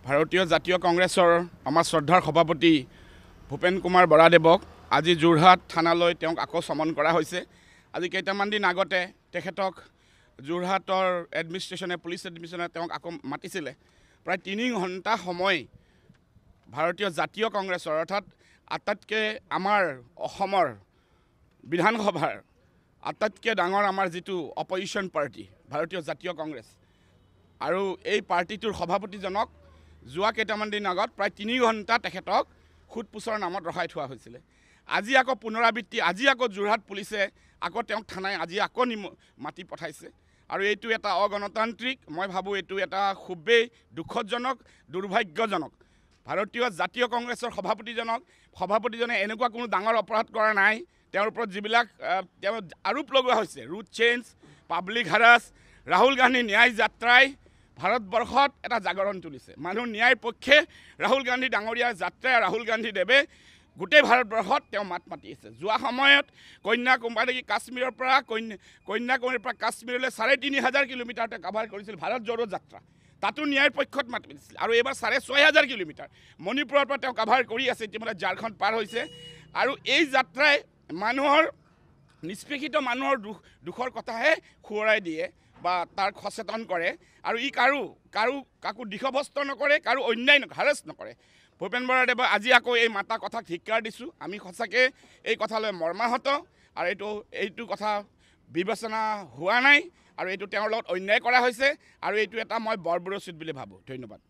ভাৰতীয় জাতীয় কংগ্ৰেছৰ আমাৰ শ্ৰদ্ধাৰ সভাপতি ভূপেন কুমাৰ বৰাদেৱক আজি যোৰহাট থানালৈ তেওঁক আকৌ সমন কৰা হৈছে। আজি কেইটামান দিন আগতে তেখেতক যোৰহাটৰ এডমিনিষ্ট্ৰেশ্যনে পুলিচ এডমিনিষ্ট্ৰেশ্যনে তেওঁক আকৌ মাতিছিলে। প্ৰায় 3 ঘণ্টা সময় ভাৰতীয় জাতীয় কংগ্ৰেছৰ অৰ্থাৎ আটাইতকৈ আমাৰ অসমৰ বিধানসভাৰ আটাইতকৈ ডাঙৰ আমাৰ যিটো অপজিশ্যন পাৰ্টি ভাৰতীয় জাতীয় কংগ্ৰেছ আৰু এই পাৰ্টিটোৰ সভাপতিজনক যোৱা কেইটামান দিন আগত প্ৰায় 3 ঘণ্টা তেখেতক সোধপোছৰ নামত ৰখাই থোৱা হৈছিলে। আজি আকৌ পুনৰাবৃত্তি, আজি আকৌ যোৰহাট পুলিচে আকৌ তেওঁক থানাই আজি আকৌ মাতি পঠাইছে আৰু এইটো এটা অগণতান্ত্ৰিক, মই ভাবোঁ এইটো এটা খুবেই দুখজনক, দুৰ্ভাগ্যজনক। ভাৰতীয় জাতীয় কংগ্ৰেছৰ সভাপতিজনে এনেকুৱা কোনো ডাঙৰ অপৰাধ কৰা নাই। তেওঁৰ ওপৰত যিবিলাক তেওঁ আৰোপ লগোৱা হৈছে, route change, public harass, Rahul Gandhi ন্যায় যাত্ৰাই ভাৰতবৰ্ষত এটা জাগৰণ তুলিছে। মানুহ ন্যায়ৰ পক্ষে ৰাহুল গান্ধী ডাঙৰীয়াৰ যাত্ৰাই ৰাহুল গান্ধী দেৱে গোটেই ভাৰতবৰ্ষত তেওঁ মাত মাতি আছে। যোৱা সময়ত কন্যাকুমাৰী কাশ্মীৰৰ পৰা কন্যাকুমাৰীৰ পৰা কাশ্মীৰলৈ ৩,৫০০ কিলোমিটাৰ তেওঁ কাভাৰ কৰিছিল ভাৰত জোড়ো যাত্ৰা, তাতো ন্যায়ৰ পক্ষত মাত মাতিছিল। আৰু এইবাৰ ৬,৫০০ কিলোমিটাৰ মণিপুৰৰ পৰা তেওঁ কাভাৰ কৰি আছে, ইতিমধ্যে ঝাৰখণ্ড পাৰ হৈছে। আৰু এই যাত্ৰাই মানুহৰ নিষ্পেষিত মানুহৰ দুখৰ কথাহে সোঁৱৰাই দিয়ে বা তাক সচেতন কৰে আৰু ই কাকো দিশভ্ৰষ্ট নকৰে, কাৰো অন্যায় হাৰেছ নকৰে। ভূপেন বৰাদেৱক আজি আকৌ এই মাতা কথাক ধিক্কাৰ দিছোঁ। আমি সঁচাকৈ এই কথালৈ মৰ্মাহত আৰু এইটো কথা বিবেচনা হোৱা নাই আৰু এইটো তেওঁৰ লগত অন্যায় কৰা হৈছে আৰু এইটো এটা মই বৰ্বৰোচিত বুলি ভাবোঁ। ধন্যবাদ।